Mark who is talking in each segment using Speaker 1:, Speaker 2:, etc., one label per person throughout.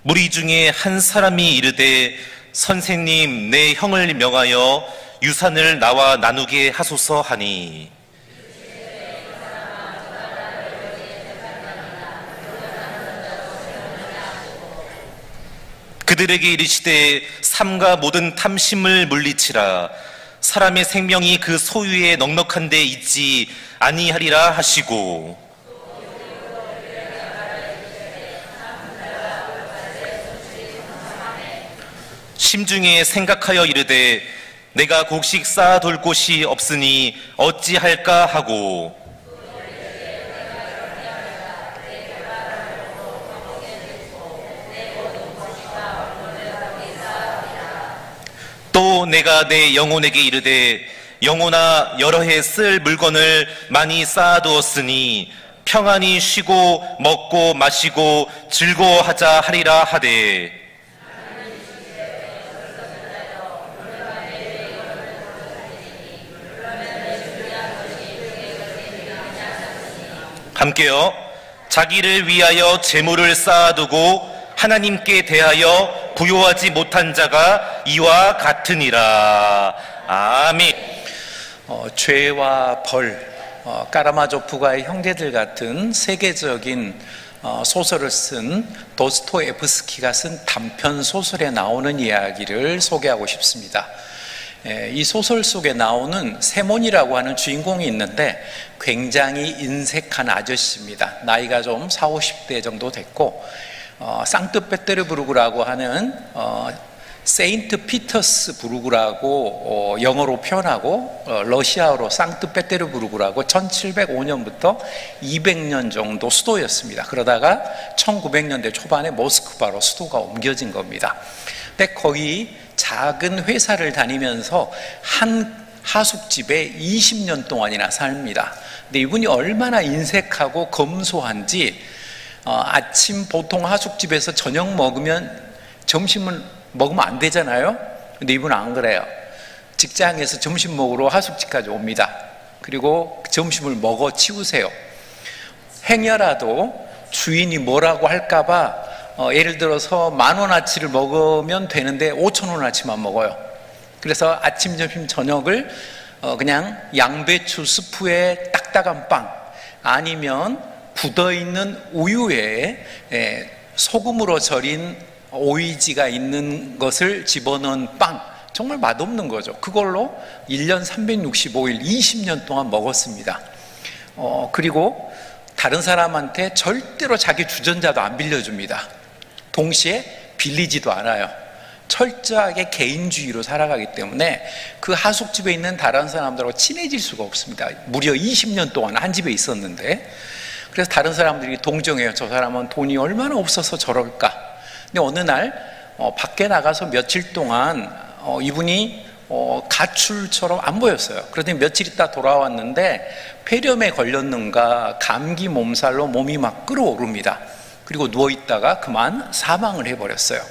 Speaker 1: 무리 중에 한 사람이 이르되 선생님 내 형을 명하여 유산을 나와 나누게 하소서 하니 그들에게 이르시되 삼가 모든 탐심을 물리치라. 사람의 생명이 그 소유에 넉넉한 데 있지 아니하리라 하시고 심중에 생각하여 이르되 내가 곡식 쌓아둘 곳이 없으니 어찌할까 하고 또 내가 내 영혼에게 이르되 영혼아 여러 해 쓸 물건을 많이 쌓아두었으니 평안히 쉬고 먹고 마시고 즐거워하자 하리라 하되 함께요. 자기를 위하여 재물을 쌓아두고 하나님께 대하여 부요하지 못한 자가 이와 같으니라. 아멘.
Speaker 2: 죄와 벌, 까라마조프가의 형제들 같은 세계적인 소설을 쓴 도스토옙스키가 쓴 단편 소설에 나오는 이야기를 소개하고 싶습니다. 이 소설 속에 나오는 세몬이라고 하는 주인공이 있는데 굉장히 인색한 아저씨입니다. 나이가 좀 40, 50대 정도 됐고 상트페테르부르크라고 하는 세인트 피터스부르크라고 영어로 표현하고 러시아어로 상트페테르부르크라고 1705년부터 200년 정도 수도였습니다. 그러다가 1900년대 초반에 모스크바로 수도가 옮겨진 겁니다. 근데 거기 작은 회사를 다니면서 한 하숙집에 20년 동안이나 삽니다. 근데 이분이 얼마나 인색하고 검소한지 아침 보통 하숙집에서 저녁 먹으면 점심을 먹으면 안 되잖아요. 근데 이분은 안 그래요. 직장에서 점심 먹으러 하숙집까지 옵니다. 그리고 점심을 먹어 치우세요. 행여라도 주인이 뭐라고 할까봐 예를 들어서 10,000원어치를 먹으면 되는데 5,000원어치만 먹어요. 그래서 아침, 점심, 저녁을 그냥 양배추 스프에 딱딱한 빵 아니면 굳어있는 우유에 소금으로 절인 오이지가 있는 것을 집어넣은 빵, 정말 맛없는 거죠. 그걸로 1년 365일 20년 동안 먹었습니다. 그리고 다른 사람한테 절대로 자기 주전자도 안 빌려줍니다. 동시에 빌리지도 않아요. 철저하게 개인주의로 살아가기 때문에 그 하숙집에 있는 다른 사람들하고 친해질 수가 없습니다. 무려 20년 동안 한 집에 있었는데, 그래서 다른 사람들이 동정해요. 저 사람은 돈이 얼마나 없어서 저럴까. 근데 어느 날 밖에 나가서 며칠 동안 이분이 가출처럼 안 보였어요. 그러더니 며칠 있다 돌아왔는데 폐렴에 걸렸는가 감기 몸살로 몸이 막 끓어오릅니다. 그리고 누워있다가 그만 사망을 해버렸어요.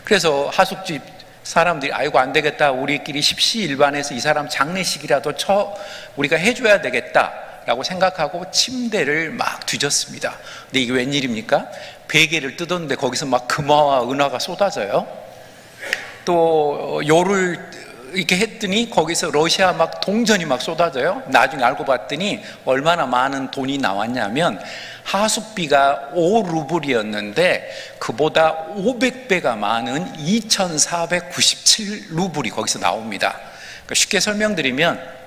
Speaker 2: 그래서 하숙집 사람들이 아이고 안 되겠다, 우리끼리 십시일반해서 이 사람 장례식이라도 우리가 해줘야 되겠다 라고 생각하고 침대를 막 뒤졌습니다. 근데 이게 웬일입니까? 베개를 뜯었는데 거기서 막 금화와 은화가 쏟아져요. 또 요를 이렇게 했더니 거기서 러시아 막 동전이 막 쏟아져요. 나중에 알고 봤더니 얼마나 많은 돈이 나왔냐면 하숙비가 5루블이었는데 그보다 500배가 많은 2,497루블이 거기서 나옵니다. 그러니까 쉽게 설명드리면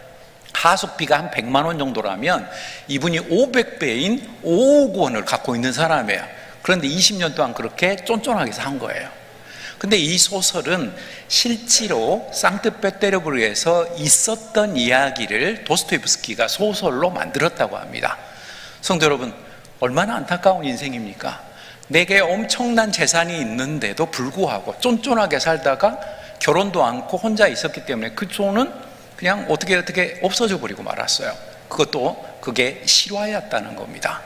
Speaker 2: 하숙비가 한 100만 원 정도라면 이분이 500배인 5억 원을 갖고 있는 사람이에요. 그런데 20년 동안 그렇게 쫀쫀하게 산 거예요. 근데 이 소설은 실제로 상트페테르부르크에서 있었던 이야기를 도스토옙스키가 소설로 만들었다고 합니다. 성도 여러분, 얼마나 안타까운 인생입니까? 내게 엄청난 재산이 있는데도 불구하고 쫀쫀하게 살다가 결혼도 않고 혼자 있었기 때문에 그 돈은 그냥 어떻게 없어져 버리고 말았어요. 그게 실화였다는 겁니다.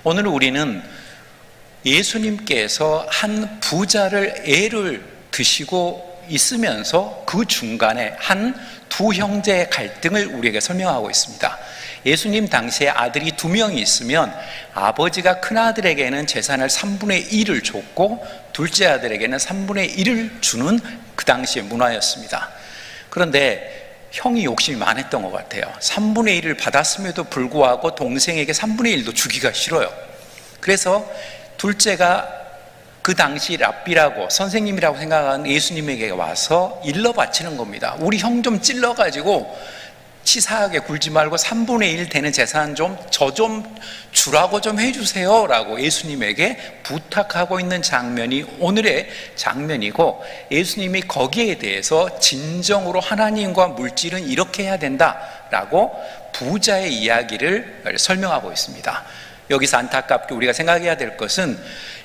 Speaker 2: 오늘 우리는 예수님께서 한 부자를 애를 드시고 있으면서 그 중간에 한 두 형제의 갈등을 우리에게 설명하고 있습니다. 예수님 당시에 아들이 2명이 있으면 아버지가 큰아들에게는 재산을 3분의 1을 줬고 둘째 아들에게는 3분의 1을 주는 그 당시의 문화였습니다. 그런데 형이 욕심이 많았던 것 같아요. 3분의 1을 받았음에도 불구하고 동생에게 3분의 1도 주기가 싫어요. 그래서 둘째가 그 당시 랍비라고 선생님이라고 생각하는 예수님에게 와서 일러 바치는 겁니다. 우리 형 좀 찔러가지고 치사하게 굴지 말고 3분의 1 되는 재산 저 좀 주라고 좀 해주세요 라고 예수님에게 부탁하고 있는 장면이 오늘의 장면이고, 예수님이 거기에 대해서 진정으로 하나님과 물질은 이렇게 해야 된다라고 부자의 이야기를 설명하고 있습니다. 여기서 안타깝게 우리가 생각해야 될 것은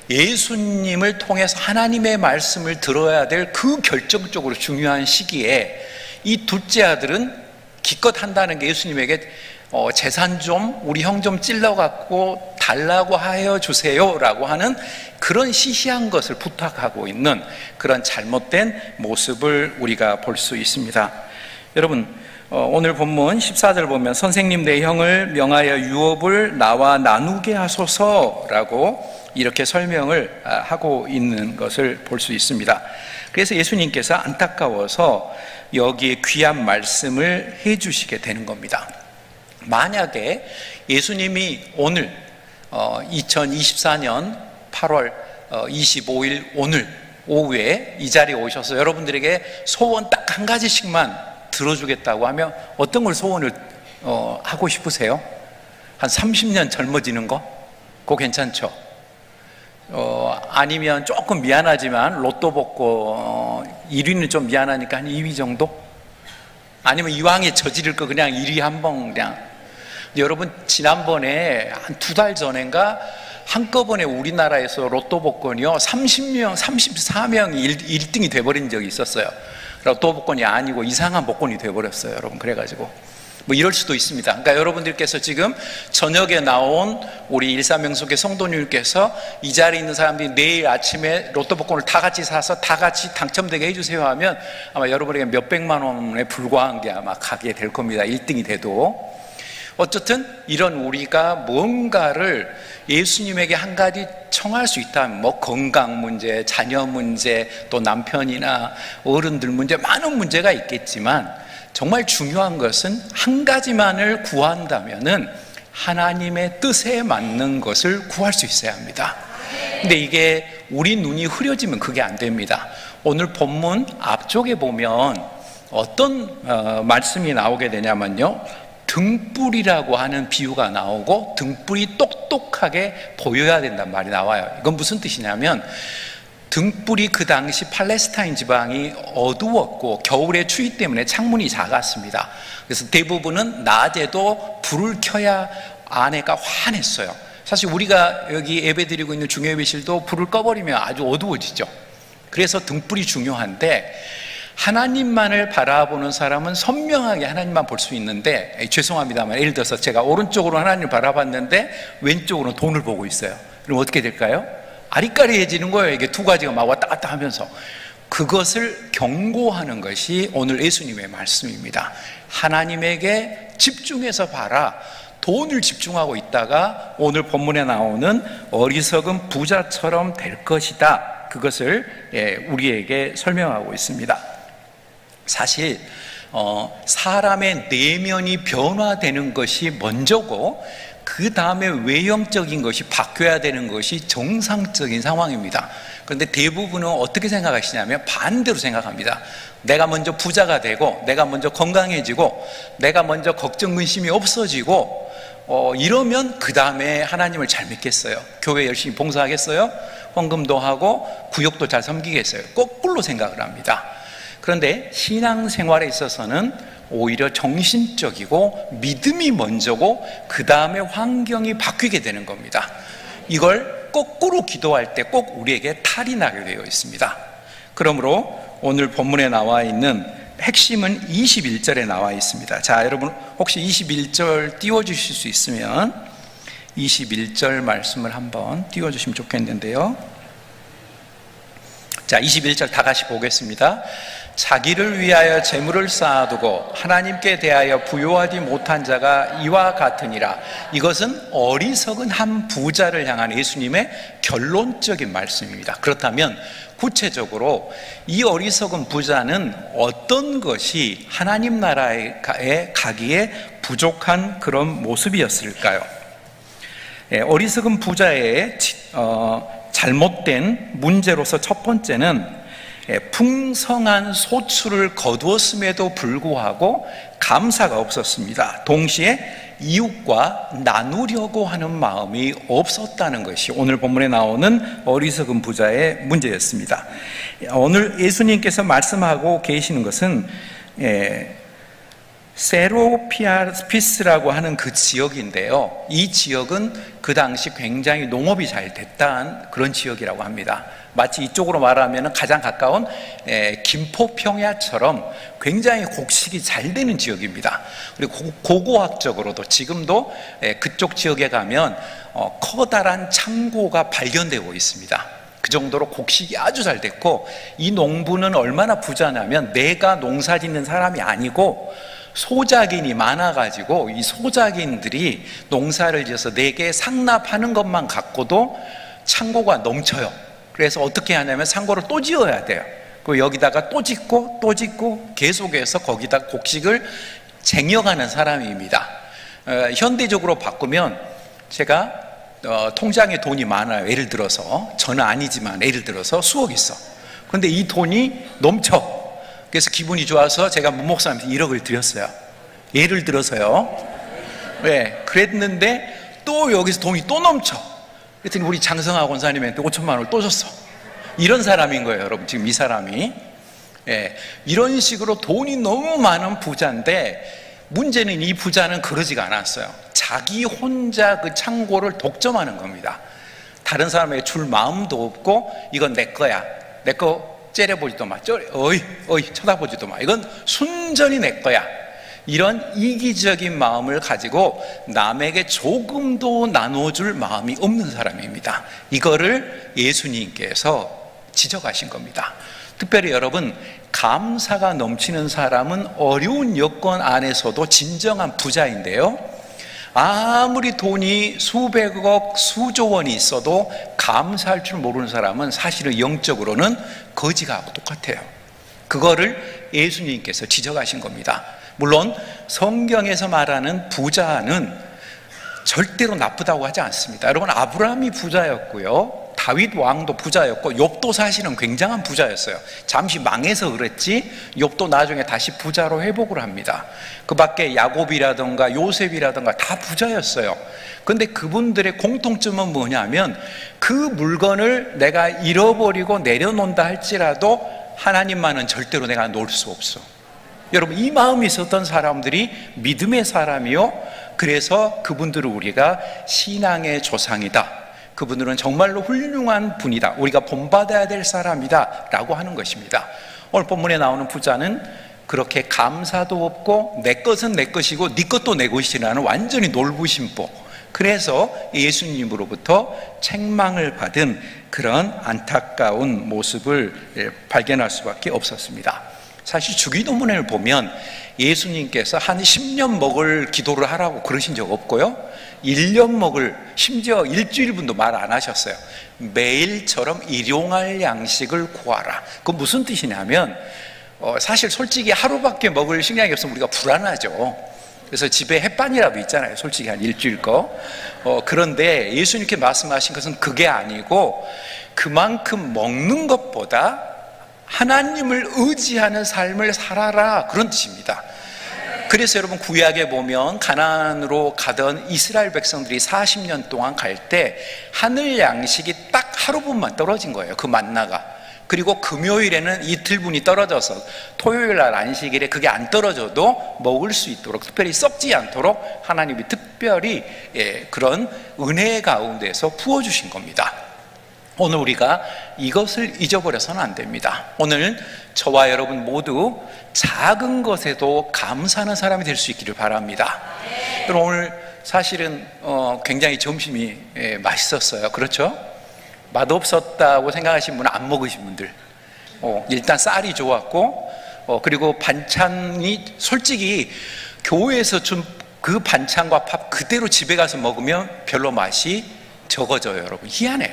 Speaker 2: 예수님을 통해서 하나님의 말씀을 들어야 될 그 결정적으로 중요한 시기에 이 둘째 아들은 기껏 한다는 게 예수님에게 재산 좀 우리 형 좀 찔러갖고 달라고 하여 주세요 라고 하는 그런 시시한 것을 부탁하고 있는 그런 잘못된 모습을 우리가 볼 수 있습니다. 여러분, 오늘 본문 14절 보면 선생님 내 형을 명하여 유업을 나와 나누게 하소서라고 이렇게 설명을 하고 있는 것을 볼 수 있습니다. 그래서 예수님께서 안타까워서 여기에 귀한 말씀을 해주시게 되는 겁니다. 만약에 예수님이 오늘 2024년 8월 25일 오늘 오후에 이 자리에 오셔서 여러분들에게 소원 딱 한 가지씩만 들어주겠다고 하면 어떤 걸 소원을 하고 싶으세요? 한 30년 젊어지는 거? 그거 괜찮죠? 아니면 조금 미안하지만 로또 받고 1위는 좀 미안하니까 한 2위 정도? 아니면 이왕에 저지를 거 그냥 1위 한 번 그냥. 여러분, 지난번에 한 2달 전인가 한꺼번에 우리나라에서 로또 복권이요 30명, 34명이 1등이 돼버린 적이 있었어요. 로또 복권이 아니고 이상한 복권이 돼버렸어요, 여러분. 그래가지고 뭐 이럴 수도 있습니다. 그러니까 여러분들께서 지금 저녁에 나온 우리 일사명속의 성도님께서 이 자리에 있는 사람들이 내일 아침에 로또 복권을 다 같이 사서 다 같이 당첨되게 해주세요 하면 아마 여러분에게 몇백만 원에 불과한 게 아마 가게 될 겁니다. 1등이 돼도. 어쨌든 이런 우리가 뭔가를 예수님에게 한 가지 청할 수 있다면 뭐 건강 문제, 자녀 문제, 또 남편이나 어른들 문제, 많은 문제가 있겠지만 정말 중요한 것은 한 가지만을 구한다면은 하나님의 뜻에 맞는 것을 구할 수 있어야 합니다. 근데 이게 우리 눈이 흐려지면 그게 안 됩니다. 오늘 본문 앞쪽에 보면 어떤 말씀이 나오게 되냐면요, 등불이라고 하는 비유가 나오고 등불이 똑똑하게 보여야 된다는 말이 나와요. 이건 무슨 뜻이냐면 등불이 그 당시 팔레스타인 지방이 어두웠고 겨울에 추위 때문에 창문이 작았습니다. 그래서 대부분은 낮에도 불을 켜야 아내가 환했어요. 사실 우리가 여기 예배드리고 있는 중예배실도 불을 꺼버리면 아주 어두워지죠. 그래서 등불이 중요한데 하나님만을 바라보는 사람은 선명하게 하나님만 볼 수 있는데, 죄송합니다만 예를 들어서 제가 오른쪽으로 하나님을 바라봤는데 왼쪽으로는 돈을 보고 있어요. 그럼 어떻게 될까요? 아리까리해지는 거예요. 이게 두 가지가 막 왔다 갔다 하면서. 그것을 경고하는 것이 오늘 예수님의 말씀입니다. 하나님에게 집중해서 봐라. 돈을 집중하고 있다가 오늘 본문에 나오는 어리석은 부자처럼 될 것이다. 그것을 우리에게 설명하고 있습니다. 사실 사람의 내면이 변화되는 것이 먼저고 그 다음에 외형적인 것이 바뀌어야 되는 것이 정상적인 상황입니다. 그런데 대부분은 어떻게 생각하시냐면 반대로 생각합니다. 내가 먼저 부자가 되고 내가 먼저 건강해지고 내가 먼저 걱정 근심이 없어지고 이러면 그 다음에 하나님을 잘 믿겠어요. 교회 열심히 봉사하겠어요. 헌금도 하고 구역도 잘 섬기겠어요. 거꾸로 생각을 합니다. 그런데 신앙생활에 있어서는 오히려 정신적이고 믿음이 먼저고 그 다음에 환경이 바뀌게 되는 겁니다. 이걸 거꾸로 기도할 때 꼭 우리에게 탈이 나게 되어 있습니다. 그러므로 오늘 본문에 나와 있는 핵심은 21절에 나와 있습니다. 자, 여러분 혹시 21절 띄워주실 수 있으면 21절 말씀을 한번 띄워주시면 좋겠는데요. 자, 21절 다 같이 보겠습니다. 자기를 위하여 재물을 쌓아두고 하나님께 대하여 부요하지 못한 자가 이와 같으니라. 이것은 어리석은 한 부자를 향한 예수님의 결론적인 말씀입니다. 그렇다면 구체적으로 이 어리석은 부자는 어떤 것이 하나님 나라에 가기에 부족한 그런 모습이었을까요? 어리석은 부자의 잘못된 문제로서 첫 번째는 풍성한 소출을 거두었음에도 불구하고 감사가 없었습니다. 동시에 이웃과 나누려고 하는 마음이 없었다는 것이 오늘 본문에 나오는 어리석은 부자의 문제였습니다. 오늘 예수님께서 말씀하고 계시는 것은 세로피스라고 하는 그 지역인데요, 이 지역은 그 당시 굉장히 농업이 잘 됐다는 그런 지역이라고 합니다. 마치 이쪽으로 말하면 가장 가까운 김포평야처럼 굉장히 곡식이 잘 되는 지역입니다. 그리고 고고학적으로도 지금도 그쪽 지역에 가면 커다란 창고가 발견되고 있습니다. 그 정도로 곡식이 아주 잘 됐고, 이 농부는 얼마나 부자냐면 내가 농사 짓는 사람이 아니고 소작인이 많아가지고 이 소작인들이 농사를 지어서 내게 상납하는 것만 갖고도 창고가 넘쳐요. 그래서 어떻게 하냐면 상고를 또 지어야 돼요. 그리고 여기다가 또 짓고 또 짓고 계속해서 거기다 곡식을 쟁여가는 사람입니다. 현대적으로 바꾸면 제가 통장에 돈이 많아요. 예를 들어서 저는 아니지만 예를 들어서 수억 있어. 그런데 이 돈이 넘쳐. 그래서 기분이 좋아서 제가 문 목사님한테 1억을 드렸어요. 예를 들어서요. 네, 그랬는데 또 여기서 돈이 또 넘쳐. 그랬더니 우리 장성하 권사님한테 5천만 원을 또 줬어. 이런 사람인 거예요, 여러분. 지금 이 사람이. 예, 이런 식으로 돈이 너무 많은 부자인데, 문제는 이 부자는 그러지가 않았어요. 자기 혼자 그 창고를 독점하는 겁니다. 다른 사람에게 줄 마음도 없고, 이건 내 거야. 내 거 째려보지도 마. 어이 쳐다보지도 마. 이건 순전히 내 거야. 이런 이기적인 마음을 가지고 남에게 조금도 나눠줄 마음이 없는 사람입니다. 이거를 예수님께서 지적하신 겁니다. 특별히 여러분, 감사가 넘치는 사람은 어려운 여건 안에서도 진정한 부자인데요, 아무리 돈이 수백억, 수조 원이 있어도 감사할 줄 모르는 사람은 사실은 영적으로는 거지하고 똑같아요. 그거를 예수님께서 지적하신 겁니다. 물론 성경에서 말하는 부자는 절대로 나쁘다고 하지 않습니다. 여러분, 아브라함이 부자였고요, 다윗 왕도 부자였고, 욥도 사실은 굉장한 부자였어요. 잠시 망해서 그랬지 욥도 나중에 다시 부자로 회복을 합니다. 그 밖에 야곱이라든가 요셉이라든가 다 부자였어요. 그런데 그분들의 공통점은 뭐냐면, 그 물건을 내가 잃어버리고 내려놓는다 할지라도 하나님만은 절대로 내가 놓을 수 없어. 여러분, 이 마음이 있었던 사람들이 믿음의 사람이요, 그래서 그분들을 우리가 신앙의 조상이다, 그분들은 정말로 훌륭한 분이다, 우리가 본받아야 될 사람이다 라고 하는 것입니다. 오늘 본문에 나오는 부자는 그렇게 감사도 없고 내 것은 내 것이고 네 것도 내 것이라는 완전히 놀부심보, 그래서 예수님으로부터 책망을 받은 그런 안타까운 모습을 발견할 수밖에 없었습니다. 사실 주기도문을 보면 예수님께서 한 10년 먹을 기도를 하라고 그러신 적 없고요, 1년 먹을, 심지어 일주일분도 말 안 하셨어요. 매일처럼 일용할 양식을 구하라. 그건 무슨 뜻이냐면, 사실 솔직히 하루밖에 먹을 식량이 없으면 우리가 불안하죠. 그래서 집에 햇반이라도 있잖아요, 솔직히 한 일주일 거. 그런데 예수님께 말씀하신 것은 그게 아니고, 그만큼 먹는 것보다 하나님을 의지하는 삶을 살아라, 그런 뜻입니다. 그래서 여러분, 구약에 보면 가나안으로 가던 이스라엘 백성들이 40년 동안 갈 때 하늘 양식이 딱 하루분만 떨어진 거예요, 그 만나가. 그리고 금요일에는 이틀분이 떨어져서 토요일 날 안식일에 그게 안 떨어져도 먹을 수 있도록, 특별히 썩지 않도록 하나님이 특별히 그런 은혜 가운데서 부어주신 겁니다. 오늘 우리가 이것을 잊어버려서는 안 됩니다. 오늘 저와 여러분 모두 작은 것에도 감사하는 사람이 될 수 있기를 바랍니다. 그럼 오늘 사실은 굉장히 점심이 맛있었어요. 그렇죠? 맛없었다고 생각하신 분은 안 먹으신 분들, 일단 쌀이 좋았고, 그리고 반찬이 솔직히 교회에서 준 그 반찬과 밥 그대로 집에 가서 먹으면 별로 맛이 적어져요, 여러분. 희한해.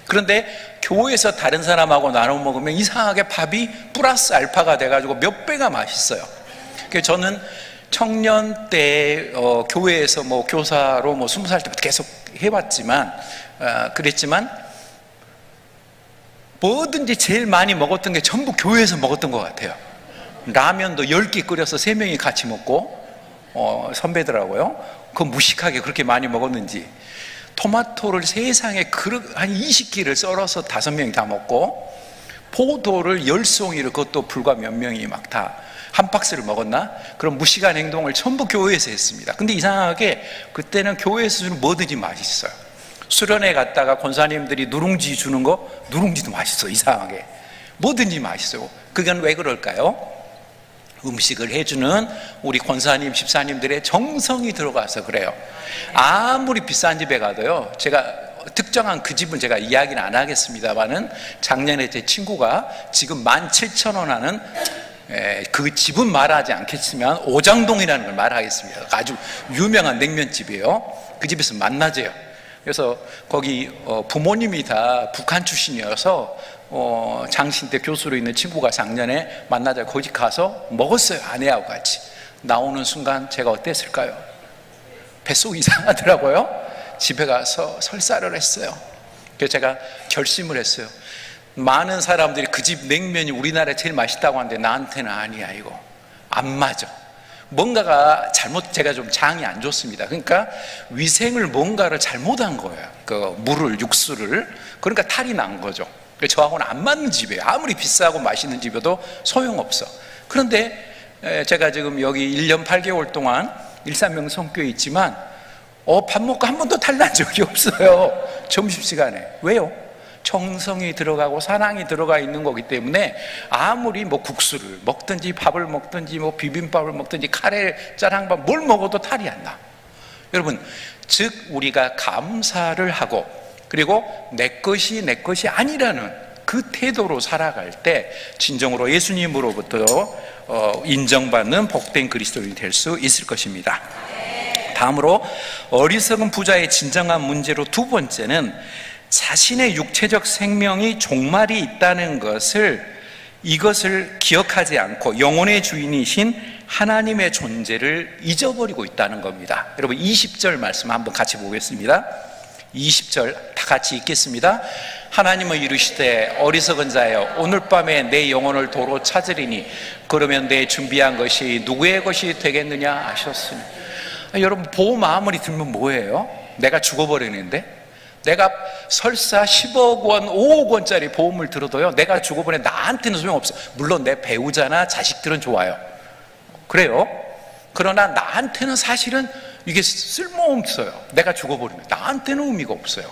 Speaker 2: 그런데 교회에서 다른 사람하고 나눠 먹으면 이상하게 밥이 플러스 알파가 돼가지고 몇 배가 맛있어요. 그래서 저는 청년 때 교회에서 뭐 교사로 뭐 20살 때부터 계속 해봤지만 그랬지만 뭐든지 제일 많이 먹었던 게 전부 교회에서 먹었던 것 같아요. 라면도 10개 끓여서 3명이 같이 먹고 선배더라고요. 그 무식하게 그렇게 많이 먹었는지. 토마토를 세상에 그릇 한 20개를 썰어서 5명이 다 먹고, 포도를 10송이를 그것도 불과 몇 명이 막 다 한 박스를 먹었나? 그런 무식한 행동을 전부 교회에서 했습니다. 근데 이상하게 그때는 교회에서 주는 뭐든지 맛있어요. 수련회 갔다가 권사님들이 누룽지 주는 거, 누룽지도 맛있어. 이상하게 뭐든지 맛있어요. 그건 왜 그럴까요? 음식을 해주는 우리 권사님, 집사님들의 정성이 들어가서 그래요. 아무리 비싼 집에 가도요, 제가 특정한 그 집은 제가 이야기는 안 하겠습니다만은, 작년에 제 친구가 지금 17,000원 하는 그 집은 말하지 않겠지만 오장동이라는 걸 말하겠습니다. 아주 유명한 냉면집이에요. 그 집에서 만나재요. 그래서 거기 부모님이 다 북한 출신이어서 장신 때 교수로 있는 친구가 작년에 만나자 거기 가서 먹었어요. 아내하고 같이. 나오는 순간 제가 어땠을까요? 뱃속이 이상하더라고요. 집에 가서 설사를 했어요. 그래서 제가 결심을 했어요. 많은 사람들이 그 집 냉면이 우리나라에 제일 맛있다고 하는데 나한테는 아니야. 이거 안 맞아. 뭔가가 잘못, 제가 좀 장이 안 좋습니다. 그러니까 위생을 뭔가를 잘못한 거예요. 그 물을, 육수를. 그러니까 탈이 난 거죠. 저하고는 안 맞는 집이에요. 아무리 비싸고 맛있는 집이어도 소용없어. 그런데 제가 지금 여기 1년 8개월 동안 일산명성교회에 있지만 밥 먹고 한 번도 탈난 적이 없어요. 점심시간에. 왜요? 정성이 들어가고 사랑이 들어가 있는 거기 때문에 아무리 뭐 국수를 먹든지 밥을 먹든지 뭐 비빔밥을 먹든지 카레, 짜장밥 뭘 먹어도 탈이 안 나. 여러분, 즉 우리가 감사를 하고 그리고 내 것이 아니라는 그 태도로 살아갈 때 진정으로 예수님으로부터 인정받는 복된 그리스도인이 될 수 있을 것입니다. 다음으로 어리석은 부자의 진정한 문제로 두 번째는 자신의 육체적 생명이 종말이 있다는 이것을 기억하지 않고 영혼의 주인이신 하나님의 존재를 잊어버리고 있다는 겁니다. 여러분 20절 말씀 한번 같이 보겠습니다. 20절 다 같이 읽겠습니다. 하나님은 이르시되 어리석은 자여 오늘 밤에 내 영혼을 도로 찾으리니 그러면 내 준비한 것이 누구의 것이 되겠느냐 하셨으니. 여러분 보험 아무리 들면 뭐예요? 내가 죽어버리는데, 내가 설사 10억 원, 5억 원짜리 보험을 들어도요, 내가 죽어버리면 나한테는 소용없어. 물론 내 배우자나 자식들은 좋아요. 그래요. 그러나 나한테는 사실은 이게 쓸모없어요. 내가 죽어버리면 나한테는 의미가 없어요.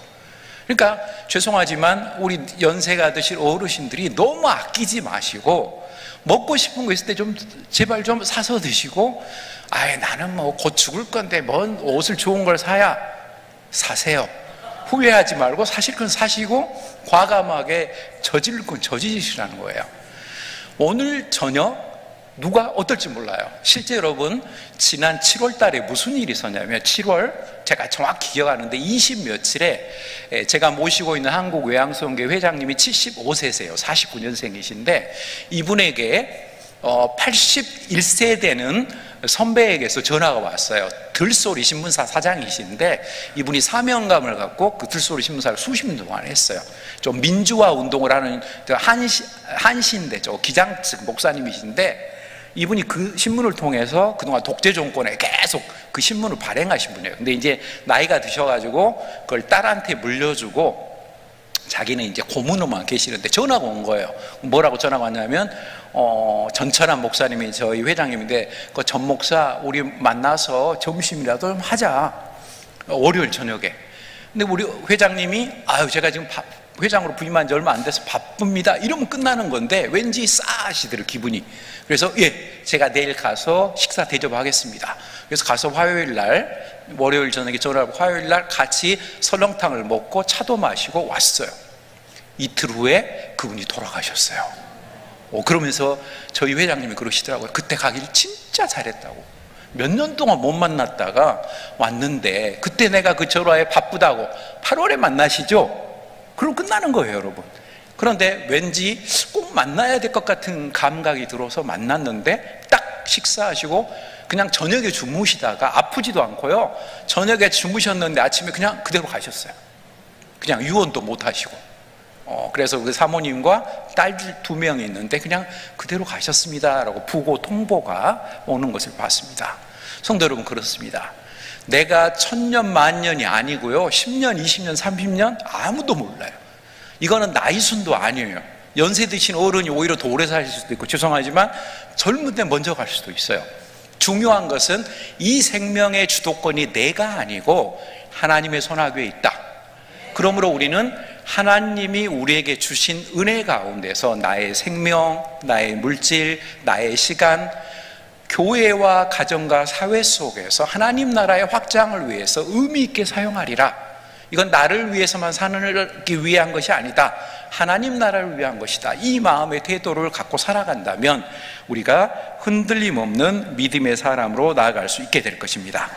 Speaker 2: 그러니까 죄송하지만 우리 연세가 드실 어르신들이 너무 아끼지 마시고 먹고 싶은 거 있을 때 좀 제발 좀 사서 드시고, 아예 나는 뭐 곧 죽을 건데 뭔 옷을 좋은 걸 사세요. 후회하지 말고 사실 건 사시고 과감하게 저질 건 저지르시라는 거예요. 오늘 저녁 누가 어떨지 몰라요. 실제 여러분 지난 7월 달에 무슨 일이 있었냐면, 7월 제가 정확히 기억하는데 20 며칠에 제가 모시고 있는 한국외양성교 회장님이 75세세요 49년생이신데 이분에게 81세 되는 선배에게서 전화가 왔어요. 들소리 신문사 사장이신데 이분이 사명감을 갖고 그 들소리 신문사를 수십 년 동안 했어요. 좀 민주화 운동을 하는 한신대 기장측 목사님이신데, 이분이 그 신문을 통해서 그동안 독재 정권에 계속 그 신문을 발행하신 분이에요. 근데 이제 나이가 드셔가지고 그걸 딸한테 물려주고 자기는 이제 고문으로만 계시는데 전화가 온 거예요. 뭐라고 전화가 왔냐면 전철한 목사님이 저희 회장님인데, 그 전 목사 우리 만나서 점심이라도 좀 하자, 월요일 저녁에. 근데 우리 회장님이 제가 지금 회장으로 부임한 지 얼마 안 돼서 바쁩니다 이러면 끝나는 건데 왠지 싸하시더라고요, 기분이. 그래서 제가 내일 가서 식사 대접하겠습니다. 그래서 가서 화요일 날, 월요일 저녁에 전화하고 화요일 날 같이 설렁탕을 먹고 차도 마시고 왔어요. 이틀 후에 그분이 돌아가셨어요. 그러면서 저희 회장님이 그러시더라고요. 그때 가기를 진짜 잘했다고. 몇 년 동안 못 만났다가 왔는데 그때 내가 그 전화에 바쁘다고 8월에 만나시죠? 그럼 끝나는 거예요, 여러분. 그런데 왠지 꼭 만나야 될 것 같은 감각이 들어서 만났는데 딱 식사하시고 그냥 저녁에 주무시다가 아프지도 않고요. 저녁에 주무셨는데 아침에 그냥 그대로 가셨어요. 그냥 유언도 못 하시고. 그래서 그 사모님과 딸들 2명이 있는데 그냥 그대로 가셨습니다라고 부고 통보가 오는 것을 봤습니다. 성도 여러분, 그렇습니다. 내가 1000년 만년이 아니고요, 10년 20년 30년 아무도 몰라요. 이거는 나이순도 아니에요. 연세 드신 어른이 오히려 더 오래 사실 수도 있고, 죄송하지만 젊은 때 먼저 갈 수도 있어요. 중요한 것은 이 생명의 주도권이 내가 아니고 하나님의 손아귀에 있다. 그러므로 우리는 하나님이 우리에게 주신 은혜 가운데서 나의 생명, 나의 물질, 나의 시간, 교회와 가정과 사회 속에서 하나님 나라의 확장을 위해서 의미 있게 사용하리라. 이건 나를 위해서만 살기 위한 것이 아니다. 하나님 나라를 위한 것이다. 이 마음의 태도를 갖고 살아간다면 우리가 흔들림 없는 믿음의 사람으로 나아갈 수 있게 될 것입니다.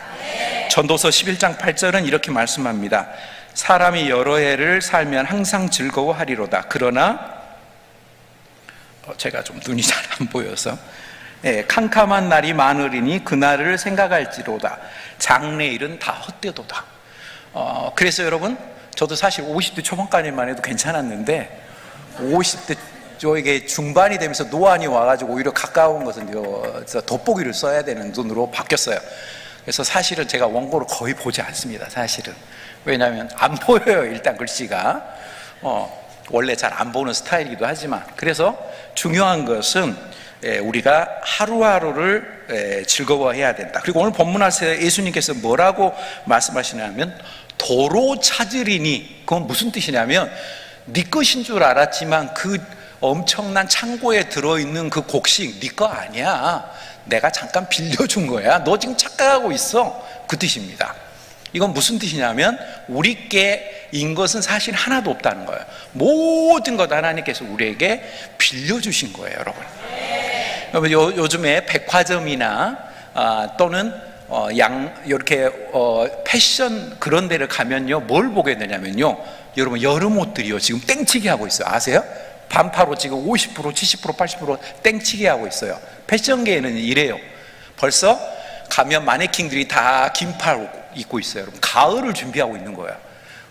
Speaker 2: 전도서 11장 8절은 이렇게 말씀합니다. 사람이 여러 해를 살면 항상 즐거워하리로다. 그러나 제가 좀 눈이 잘 안 보여서 캄캄한 날이 많으리니 그날을 생각할지로다. 장래일은 다 헛되도다. 그래서 여러분, 저도 사실 50대 초반까지만 해도 괜찮았는데 50대 저에게 중반이 되면서 노안이 와가지고 오히려 가까운 것은 돋보기를 써야 되는 눈으로 바뀌었어요. 그래서 사실은 제가 원고를 거의 보지 않습니다. 사실은. 왜냐하면 안 보여요, 일단 글씨가. 원래 잘 안 보는 스타일이기도 하지만. 그래서 중요한 것은 우리가 하루하루를 즐거워해야 된다. 그리고 오늘 본문에서 예수님께서 뭐라고 말씀하시냐면 도로 찾으리니, 그건 무슨 뜻이냐면 네 것인 줄 알았지만 그 엄청난 창고에 들어있는 그 곡식 네 거 아니야. 내가 잠깐 빌려준 거야. 너 지금 착각하고 있어. 그 뜻입니다. 이건 무슨 뜻이냐면 우리께인 것은 사실 하나도 없다는 거예요. 모든 것 하나님께서 우리에게 빌려주신 거예요, 여러분. 요즘에 백화점이나 또는 이렇게 패션 그런 데를 가면요, 뭘 보게 되냐면요, 여러분, 여름 옷들이요 지금 땡치기 하고 있어요. 아세요? 반파로 지금 50%, 70%, 80% 땡치기 하고 있어요. 패션계에는 이래요. 벌써 가면 마네킹들이 다 긴팔 입고 있어요. 여러분, 가을을 준비하고 있는 거예요.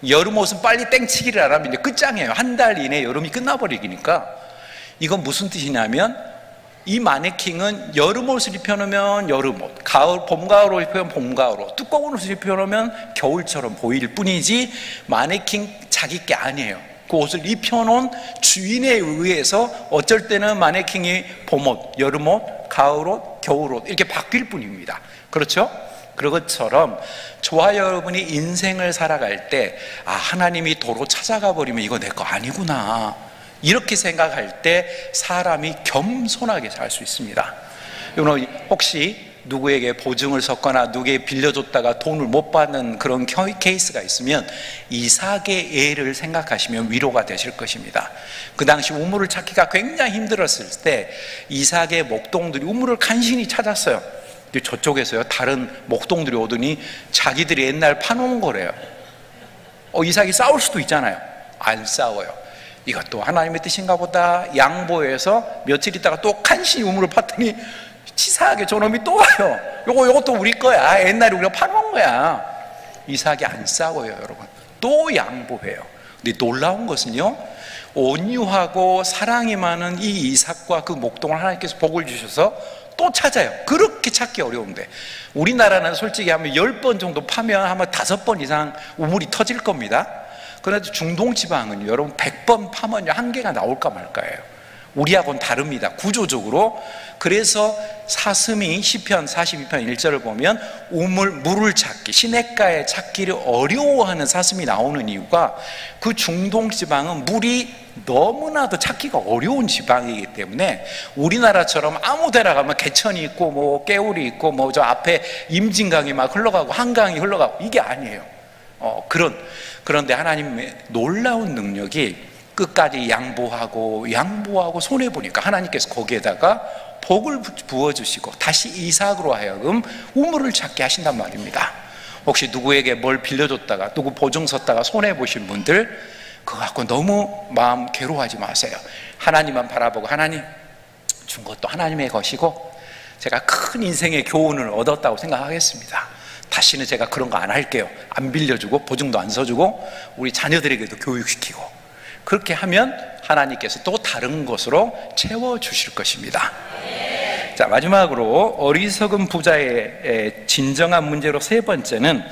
Speaker 2: 여름 옷은 빨리 땡치기를 안 하면 이제 끝장이에요. 한 달 이내에 여름이 끝나버리니까. 이건 무슨 뜻이냐면 이 마네킹은 여름 옷을 입혀놓으면 여름 옷, 봄 가을 옷을 입히면 봄 가을 옷, 두꺼운 옷을 입혀놓으면 겨울처럼 보일 뿐이지 마네킹 자기 게 아니에요. 그 옷을 입혀놓은 주인에 의해서 어쩔 때는 마네킹이 봄옷, 여름옷, 가을옷, 겨울옷 이렇게 바뀔 뿐입니다. 그렇죠? 그런 것처럼 저와 여러분이 인생을 살아갈 때 하나님이 도로 찾아가 버리면 이거 내 거 아니구나, 이렇게 생각할 때 사람이 겸손하게 살 수 있습니다. 여러분, 혹시 누구에게 보증을 섰거나 누구에게 빌려줬다가 돈을 못 받는 그런 케이스가 있으면 이삭의 예를 생각하시면 위로가 되실 것입니다. 그 당시 우물을 찾기가 굉장히 힘들었을 때 이삭의 목동들이 우물을 간신히 찾았어요. 근데 저쪽에서요, 다른 목동들이 오더니 자기들이 옛날 파놓은 거래요. 이삭이 싸울 수도 있잖아요. 안 싸워요. 이것도 하나님의 뜻인가 보다 양보해서 며칠 있다가 또 간신히 우물을 팠더니 치사하게 저놈이 또 와요. 요것도 우리 거야. 옛날에 우리가 파놓은 거야. 이삭이 안 싸워요, 여러분. 또 양보해요. 근데 놀라운 것은요, 온유하고 사랑이 많은 이 이삭과 그 목동을 하나님께서 복을 주셔서 또 찾아요. 그렇게 찾기 어려운데 우리나라는 솔직히 하면 10번 정도 파면 아마 5번 이상 우물이 터질 겁니다. 그런데 중동 지방은 여러분 100번 파면 한 개가 나올까 말까예요. 우리하고는 다릅니다, 구조적으로. 그래서 사슴이 시편 42편 1절을 보면 물을 찾기, 시냇가에 찾기를 어려워하는 사슴이 나오는 이유가 그 중동 지방은 물이 너무나도 찾기가 어려운 지방이기 때문에 우리나라처럼 아무 데나 가면 개천이 있고 뭐 깨울이 있고 뭐 저 앞에 임진강이 막 흘러가고 한강이 흘러가고 이게 아니에요. 그런데 하나님의 놀라운 능력이 끝까지 양보하고 손해보니까 하나님께서 거기에다가 복을 부어주시고 다시 이삭으로 하여금 우물을 찾게 하신단 말입니다. 혹시 누구에게 뭘 빌려줬다가 누구 보증 섰다가 손해보신 분들 그거 갖고 너무 마음 괴로워하지 마세요. 하나님만 바라보고 하나님 준 것도 하나님의 것이고 제가 큰 인생의 교훈을 얻었다고 생각하겠습니다. 다시는 제가 그런 거 안 할게요. 안 빌려주고 보증도 안 서주고 우리 자녀들에게도 교육시키고 그렇게 하면 하나님께서 또 다른 것으로 채워주실 것입니다. 자, 마지막으로 어리석은 부자의 진정한 문제로 세 번째는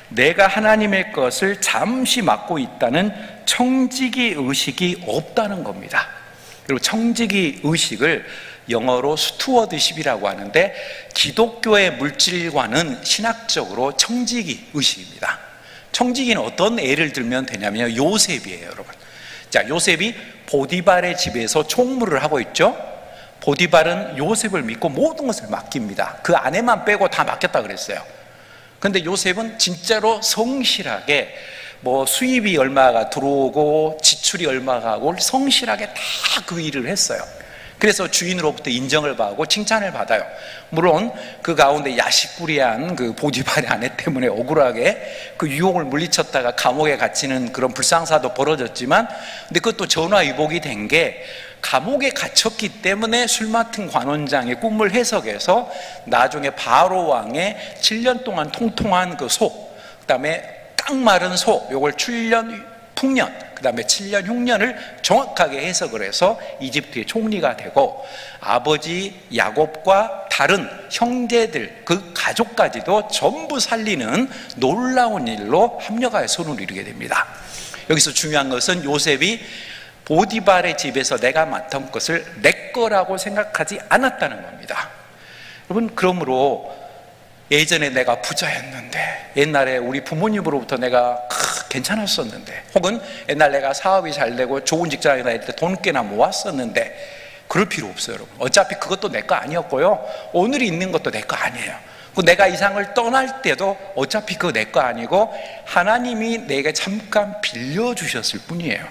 Speaker 2: 내가 하나님의 것을 잠시 맡고 있다는 청지기 의식이 없다는 겁니다. 그리고 청지기 의식을 영어로 스튜어드십이라고 하는데 기독교의 물질과는 신학적으로 청지기 의식입니다. 청지기는 어떤 예를 들면 되냐면요, 요셉이에요, 여러분. 자, 요셉이 보디발의 집에서 총무를 하고 있죠. 보디발은 요셉을 믿고 모든 것을 맡깁니다. 그 아내만 빼고 다 맡겼다 그랬어요. 근데 요셉은 진짜로 성실하게 뭐 수입이 얼마가 들어오고 지출이 얼마가 하고 성실하게 다 그 일을 했어요. 그래서 주인으로부터 인정을 받고 칭찬을 받아요. 물론 그 가운데 야식꾸리한 그 보디발의 아내 때문에 억울하게 그 유혹을 물리쳤다가 감옥에 갇히는 그런 불상사도 벌어졌지만, 근데 그것도 전화위복이 된 게 감옥에 갇혔기 때문에 술 맡은 관원장의 꿈을 해석해서 나중에 바로 왕의 7년 동안 통통한 그 소, 그 다음에 깡마른 소, 요걸 7년 풍년, 그 다음에 7년 흉년을 정확하게 해석을 해서 이집트의 총리가 되고 아버지 야곱과 다른 형제들 그 가족까지도 전부 살리는 놀라운 일로 합력하여 선을 이루게 됩니다. 여기서 중요한 것은 요셉이 보디발의 집에서 내가 맡은 것을 내 거라고 생각하지 않았다는 겁니다. 여러분, 그러므로 예전에 내가 부자였는데, 옛날에 우리 부모님으로부터 내가 괜찮았었는데, 혹은 옛날 내가 사업이 잘 되고 좋은 직장에 다닐 때 돈 꽤나 모았었는데, 그럴 필요 없어요, 여러분. 어차피 그것도 내 거 아니었고요, 오늘이 있는 것도 내 거 아니에요. 내가 이 세상을 떠날 때도 어차피 그거 내 거 아니고 하나님이 내게 잠깐 빌려주셨을 뿐이에요.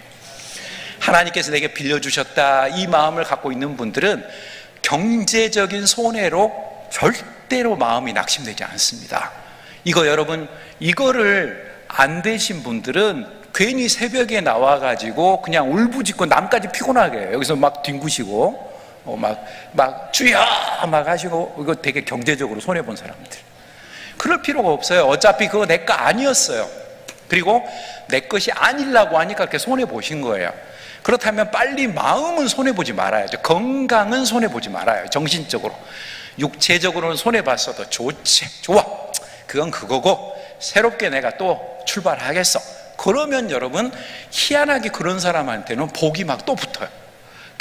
Speaker 2: 하나님께서 내게 빌려주셨다, 이 마음을 갖고 있는 분들은 경제적인 손해로 절대로 마음이 낙심되지 않습니다. 이거 여러분, 이거를 안 되신 분들은 괜히 새벽에 나와가지고 그냥 울부짖고 남까지 피곤하게 해요. 여기서 막 뒹구시고 막 주여 막 하시고, 이거 되게 경제적으로 손해본 사람들. 그럴 필요가 없어요. 어차피 그거 내 거 아니었어요. 그리고 내 것이 아니라고 하니까 그렇게 손해보신 거예요. 그렇다면 빨리 마음은 손해보지 말아야죠. 건강은 손해보지 말아요. 정신적으로. 육체적으로는 손해봤어도 좋아, 그건 그거고 새롭게 내가 또 출발하겠어. 그러면 여러분, 희한하게 그런 사람한테는 복이 막 또 붙어요.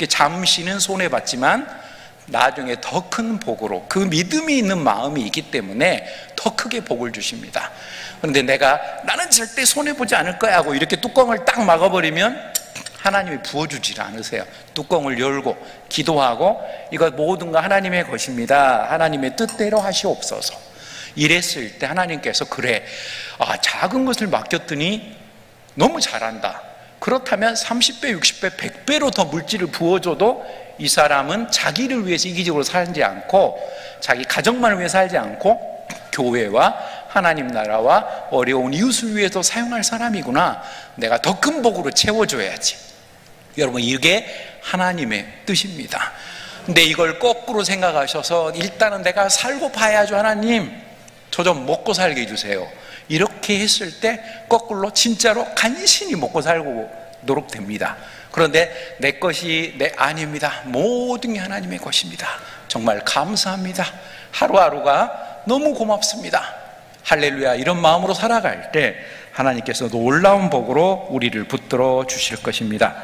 Speaker 2: 잠시는 손해봤지만 나중에 더 큰 복으로, 그 믿음이 있는 마음이 있기 때문에 더 크게 복을 주십니다. 그런데 나는 절대 손해보지 않을 거야 하고 이렇게 뚜껑을 딱 막아버리면 하나님이 부어주질 않으세요. 뚜껑을 열고 기도하고 이거 모든 거 하나님의 것입니다, 하나님의 뜻대로 하시옵소서, 이랬을 때 하나님께서 그래, 작은 것을 맡겼더니 너무 잘한다, 그렇다면 30배, 60배, 100배로 더 물질을 부어줘도 이 사람은 자기를 위해서 이기적으로 살지 않고 자기 가정만을 위해 살지 않고 교회와 하나님 나라와 어려운 이웃을 위해서 사용할 사람이구나, 내가 더 큰 복으로 채워줘야지. 여러분, 이게 하나님의 뜻입니다. 근데 이걸 거꾸로 생각하셔서 일단은 내가 살고 봐야죠, 하나님 저 좀 먹고 살게 해주세요, 이렇게 했을 때 거꾸로 진짜로 간신히 먹고 살고 노력됩니다. 그런데 내 것이 아닙니다, 모든 게 하나님의 것입니다, 정말 감사합니다, 하루하루가 너무 고맙습니다, 할렐루야, 이런 마음으로 살아갈 때 하나님께서 놀라운 복으로 우리를 붙들어 주실 것입니다.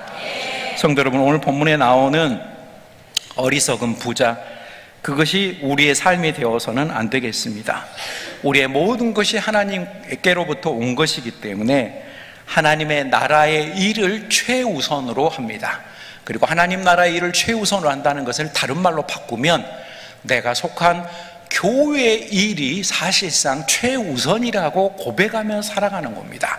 Speaker 2: 성도 여러분, 오늘 본문에 나오는 어리석은 부자, 그것이 우리의 삶이 되어서는 안 되겠습니다. 우리의 모든 것이 하나님께로부터 온 것이기 때문에 하나님의 나라의 일을 최우선으로 합니다. 그리고 하나님 나라의 일을 최우선으로 한다는 것을 다른 말로 바꾸면 내가 속한 교회의 일이 사실상 최우선이라고 고백하며 살아가는 겁니다.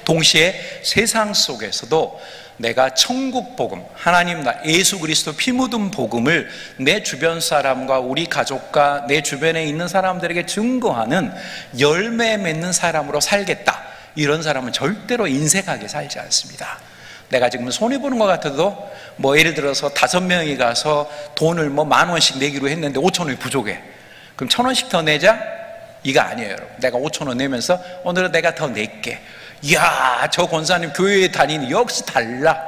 Speaker 2: 동시에 세상 속에서도 내가 천국 복음, 하나님 나 예수 그리스도 피 묻은 복음을 내 주변 사람과 우리 가족과 내 주변에 있는 사람들에게 증거하는 열매 맺는 사람으로 살겠다. 이런 사람은 절대로 인색하게 살지 않습니다. 내가 지금 손해보는 것 같아도 예를 들어서 5명이 가서 돈을 10,000원씩 내기로 했는데 5,000원이 부족해. 그럼 1,000원씩 더 내자? 이거 아니에요, 여러분. 내가 5,000원 내면서 오늘은 내가 더 낼게. 이야, 저 권사님 교회에 다니는 역시 달라.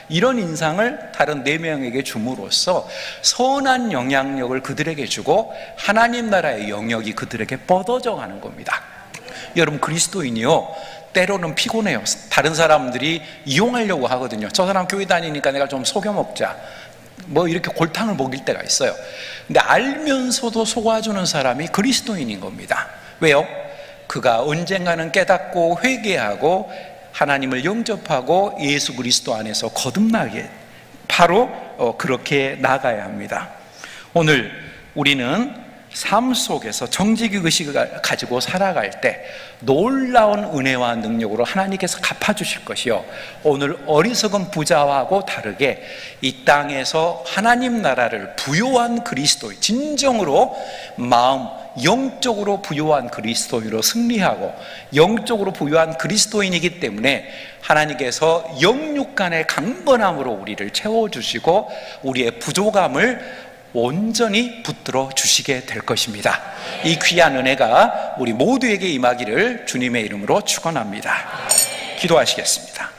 Speaker 2: 이런 인상을 다른 4명에게 줌으로써 선한 영향력을 그들에게 주고 하나님 나라의 영역이 그들에게 뻗어져 가는 겁니다. 여러분, 그리스도인이요, 때로는 피곤해요. 다른 사람들이 이용하려고 하거든요. 저 사람 교회 다니니까 내가 좀 속여 먹자, 이렇게 골탕을 먹일 때가 있어요. 근데 알면서도 속아주는 사람이 그리스도인인 겁니다. 왜요? 그가 언젠가는 깨닫고 회개하고 하나님을 영접하고 예수 그리스도 안에서 거듭나게 바로 그렇게 나가야 합니다. 오늘 우리는 삶 속에서 정직의 의식을 가지고 살아갈 때 놀라운 은혜와 능력으로 하나님께서 갚아주실 것이요, 오늘 어리석은 부자하고 다르게 이 땅에서 하나님 나라를 부요한 그리스도인, 진정으로 마음 영적으로 부요한 그리스도인으로 승리하고 영적으로 부요한 그리스도인이기 때문에 하나님께서 영육간의 강건함으로 우리를 채워주시고 우리의 부족함을 온전히 붙들어 주시게 될 것입니다. 이 귀한 은혜가 우리 모두에게 임하기를 주님의 이름으로 축원합니다. 기도하시겠습니다.